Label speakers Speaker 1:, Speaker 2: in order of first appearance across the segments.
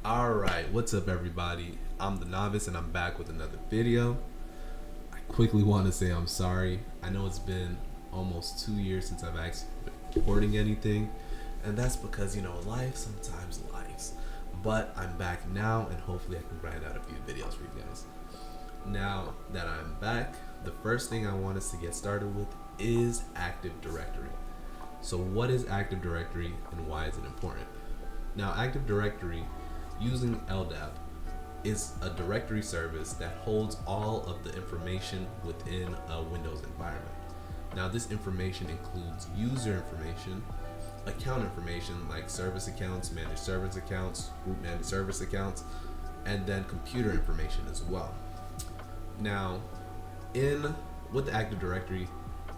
Speaker 1: Alright, what's up everybody? I'm the novice and I'm back with another video. I quickly want to say I'm sorry. I know it's been almost 2 years since I've actually been recording anything, and that's because, life sometimes lives. But I'm back now and hopefully I can grind out a few videos for you guys. Now that I'm back, the first thing I want us to get started with is Active Directory. So what is Active Directory and why is it important? Now, Active Directory using LDAP is a directory service that holds all of the information within a Windows environment. Now, this information includes user information, account information like service accounts, managed service accounts, group managed service accounts, and then computer information as well. Now, with the Active Directory,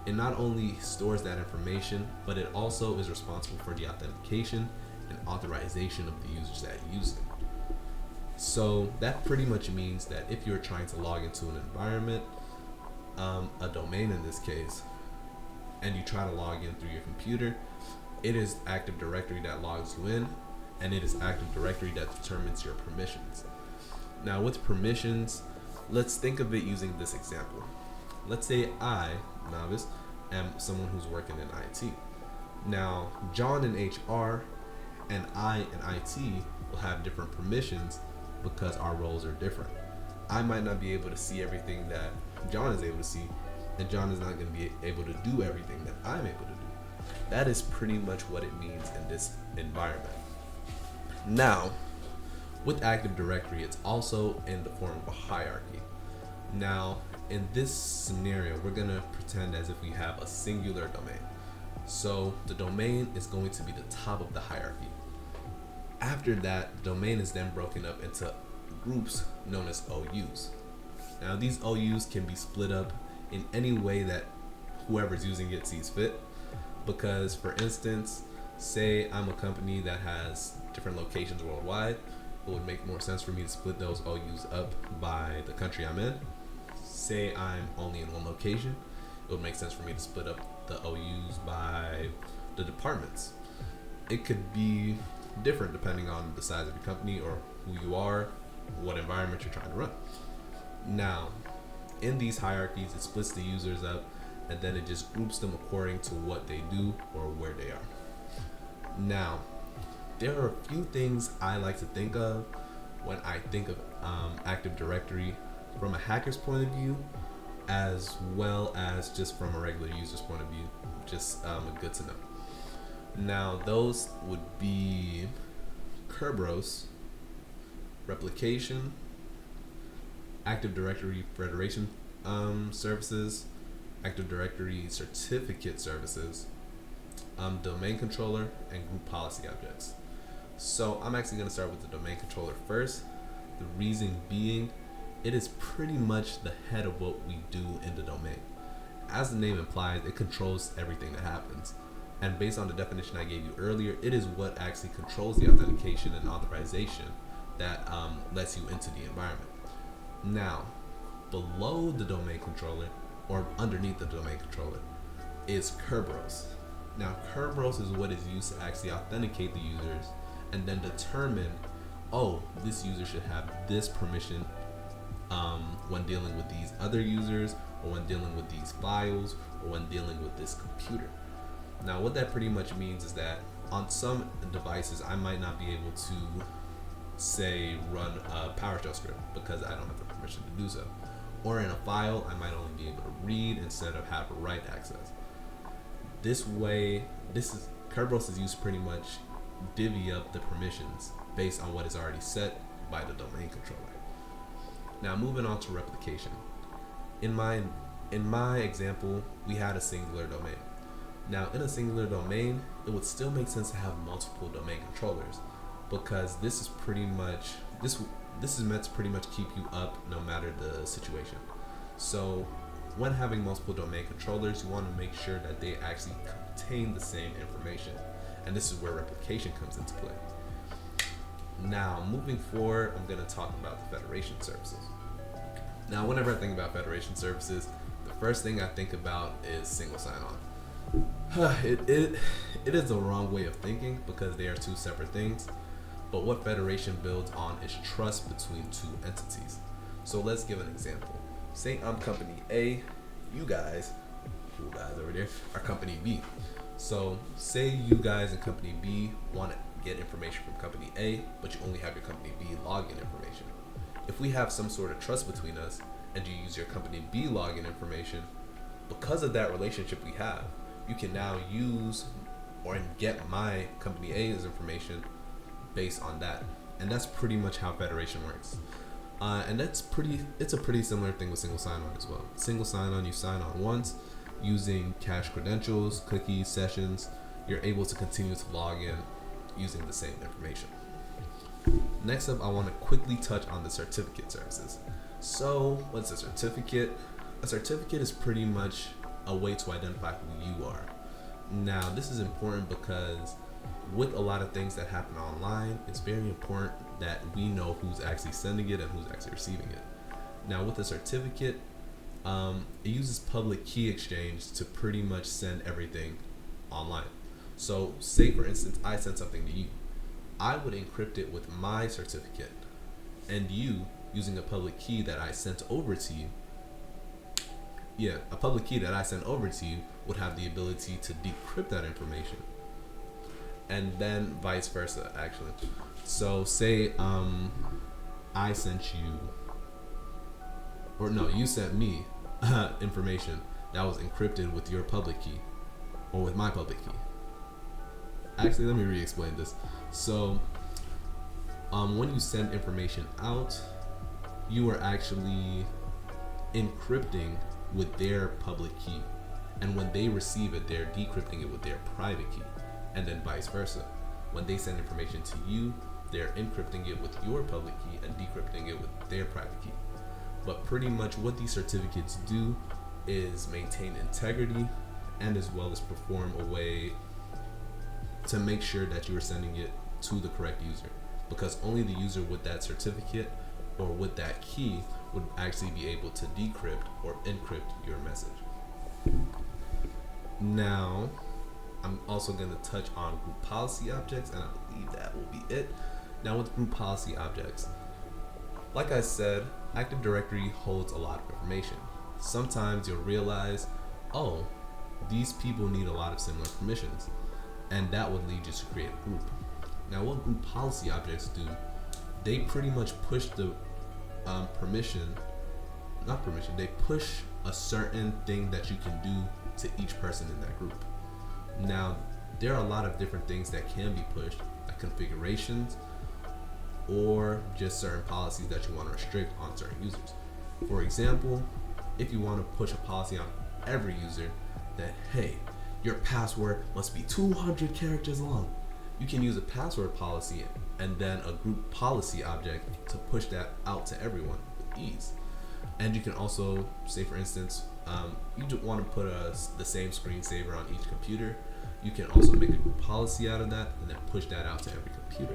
Speaker 1: it not only stores that information, but it also is responsible for the authentication and authorization of the users that use it. So that pretty much means that if you're trying to log into an environment, a domain in this case, and you try to log in through your computer, it is Active Directory that logs you in, and it is Active Directory that determines your permissions. Now with permissions, let's think of it using this example. Let's say I, novice, am someone who's working in IT. Now John in HR and I in IT will have different permissions because our roles are different. I might not be able to see everything that John is able to see, and John is not going to be able to do everything that I'm able to do. That is pretty much what it means in this environment. Now, with Active Directory, it's also in the form of a hierarchy. Now, in this scenario, we're going to pretend as if we have a singular domain. So the domain is going to be the top of the hierarchy. After that, the domain is then broken up into groups known as OUs. Now these OUs can be split up in any way that whoever's using it sees fit, because for instance, say I'm a company that has different locations worldwide, it would make more sense for me to split those OUs up by the country I'm in. Say I'm only in one location, it would make sense for me to split up the OUs by the departments. It could be different depending on the size of your company or who you are, what environment you're trying to run. Now, in these hierarchies, it splits the users up and then it just groups them according to what they do or where they are. Now, there are a few things I like to think of when I think of Active Directory from a hacker's point of view, as well as just from a regular user's point of view. Just good to know. Now those would be Kerberos, replication, Active Directory federation services, Active Directory certificate services, domain controller, and group policy objects. So I'm actually going to start with the domain controller first. The reason being, it is pretty much the head of what we do in the domain. As the name implies, it controls everything that happens. And based on the definition I gave you earlier, it is what actually controls the authentication and authorization that lets you into the environment. Now, below the domain controller, or underneath the domain controller, is Kerberos. Now, Kerberos is what is used to actually authenticate the users and then determine, oh, this user should have this permission when dealing with these other users, or when dealing with these files, or when dealing with this computer. Now what that pretty much means is that on some devices I might not be able to, say, run a PowerShell script because I don't have the permission to do so. Or in a file, I might only be able to read instead of have write access. This way, Kerberos is used to pretty much divvy up the permissions based on what is already set by the domain controller. Now moving on to replication. In my example, we had a singular domain. Now in a singular domain, it would still make sense to have multiple domain controllers, because this is meant to pretty much keep you up no matter the situation. So when having multiple domain controllers, you want to make sure that they actually contain the same information, and this is where replication comes into play. Now moving forward, I'm going to talk about the federation services. Now whenever I think about federation services, the first thing I think about is single sign-on. It is the wrong way of thinking because they are two separate things. but what federation builds on is trust between two entities. So let's give an example. Say I'm company A, you guys, cool guys over there, are company B. So say you guys in company B want to get information from company A, but you only have your company B login information. If we have some sort of trust between us and you use your company B login information, because of that relationship we have, you can now use or get my company A's information based on that. And that's pretty much how federation works. And it's a pretty similar thing with single sign-on as well. Single sign-on, you sign on once using cache credentials, cookies, sessions. You're able to continue to log in using the same information. Next up, I want to quickly touch on the certificate services. So what's a certificate? A certificate is pretty much a way to identify who you are. Now, this is important because with a lot of things that happen online, it's very important that we know who's actually sending it and who's actually receiving it. Now, with a certificate, it uses public key exchange to pretty much send everything online. So say for instance, I sent something to you. I would encrypt it with my certificate, and you, using a public key that I sent over to you, a public key that I sent over to you would have the ability to decrypt that information, and then vice versa actually. So say I sent you, or no, you sent me information that was encrypted with your public key or with my public key. Actually, let me re-explain this. So when you send information out, you are actually encrypting with their public key, and when they receive it, they're decrypting it with their private key, and then vice versa. When they send information to you, they're encrypting it with your public key and decrypting it with their private key. But pretty much what these certificates do is maintain integrity and as well as perform a way to make sure that you are sending it to the correct user, because only the user with that certificate or with that key would actually be able to decrypt or encrypt your message. Now, I'm also going to touch on group policy objects, and I believe that will be it. Now, with group policy objects, like I said, Active Directory holds a lot of information. Sometimes you'll realize, oh, these people need a lot of similar permissions, and that would lead you to create a group. Now, what group policy objects do, they pretty much push the they push a certain thing that you can do to each person in that group. Now, there are a lot of different things that can be pushed, like configurations or just certain policies that you want to restrict on certain users. For example, if you want to push a policy on every user that, hey, your password must be 200 characters long, you can use a password policy and then a group policy object to push that out to everyone with ease. And you can also, say for instance, you want to put the same screensaver on each computer. You can also make a group policy out of that and then push that out to every computer.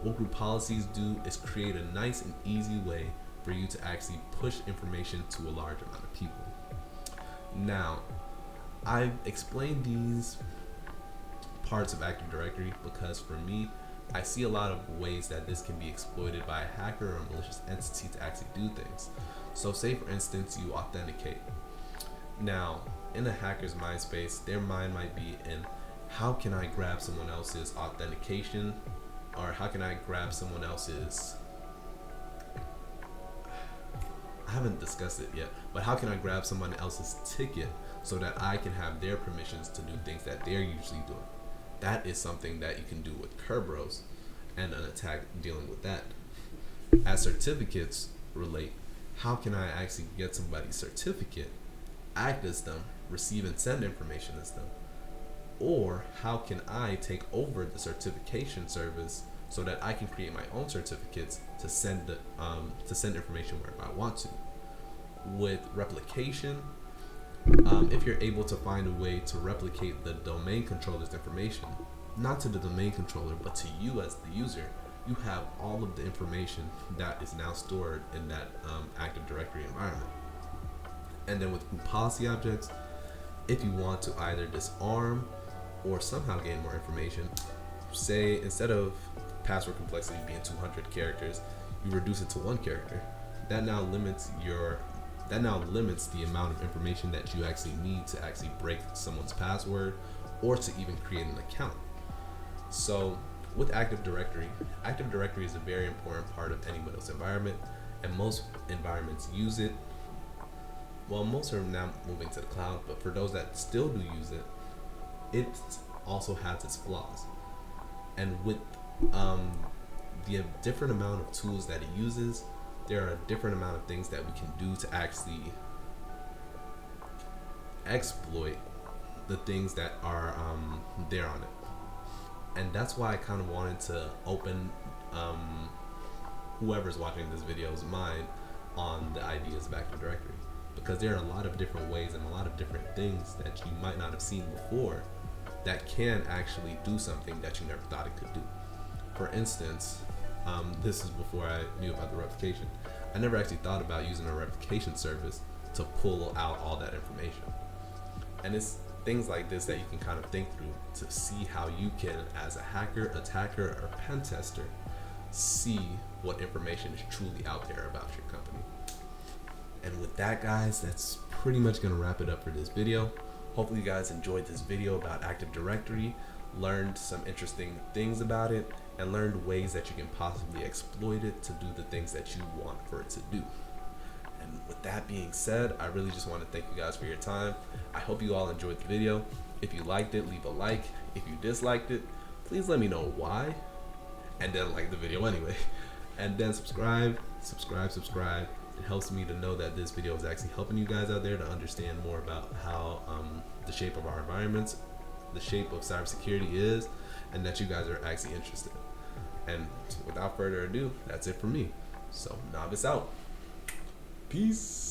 Speaker 1: What group policies do is create a nice and easy way for you to actually push information to a large amount of people. Now, I've explained these parts of Active Directory because for me, I see a lot of ways that this can be exploited by a hacker or a malicious entity to actually do things. So say for instance, you authenticate. Now, in a hacker's mind space, their mind might be in, how can I grab someone else's authentication, or how can I grab someone else's, I haven't discussed it yet, but how can I grab someone else's ticket so that I can have their permissions to do things that they're usually doing? That is something that you can do with Kerberos and an attack dealing with that. As certificates relate, how can I actually get somebody's certificate, act as them, receive and send information as them? Or how can I take over the certification service so that I can create my own certificates to send information wherever I want to? With replication, if you're able to find a way to replicate the domain controller's information, not to the domain controller, but to you as the user, you have all of the information that is now stored in that Active Directory environment. And then with group policy objects, if you want to either disarm or somehow gain more information, say instead of password complexity being 200 characters, you reduce it to 1 character. That now limits the amount of information that you actually need to actually break someone's password or to even create an account. So with Active Directory is a very important part of any Windows environment, and most environments use it. Well, most are now moving to the cloud, but for those that still do use it, it also has its flaws. And with the different amount of tools that it uses, there are a different amount of things that we can do to actually exploit the things that are there on it. And that's why I kind of wanted to open whoever's watching this video's mind on the ideas of Active Directory, because there are a lot of different ways and a lot of different things that you might not have seen before that can actually do something that you never thought it could do. For instance, this is before I knew about the replication. I never actually thought about using a replication service to pull out all that information. And it's things like this that you can kind of think through to see how you can, as a hacker, attacker, or pen tester, see what information is truly out there about your company. And with that, guys, that's pretty much gonna wrap it up for this video. Hopefully you guys enjoyed this video about Active Directory, learned some interesting things about it, and learned ways that you can possibly exploit it to do the things that you want for it to do. And with that being said, I really just want to thank you guys for your time. I hope you all enjoyed the video. If you liked it, leave a like. If you disliked it, please let me know why, and then like the video anyway. And then subscribe. It helps me to know that this video is actually helping you guys out there to understand more about how the shape of our environments, the shape of cybersecurity is, and that you guys are actually interested. And without further ado, that's it for me. So, Novice out. Peace.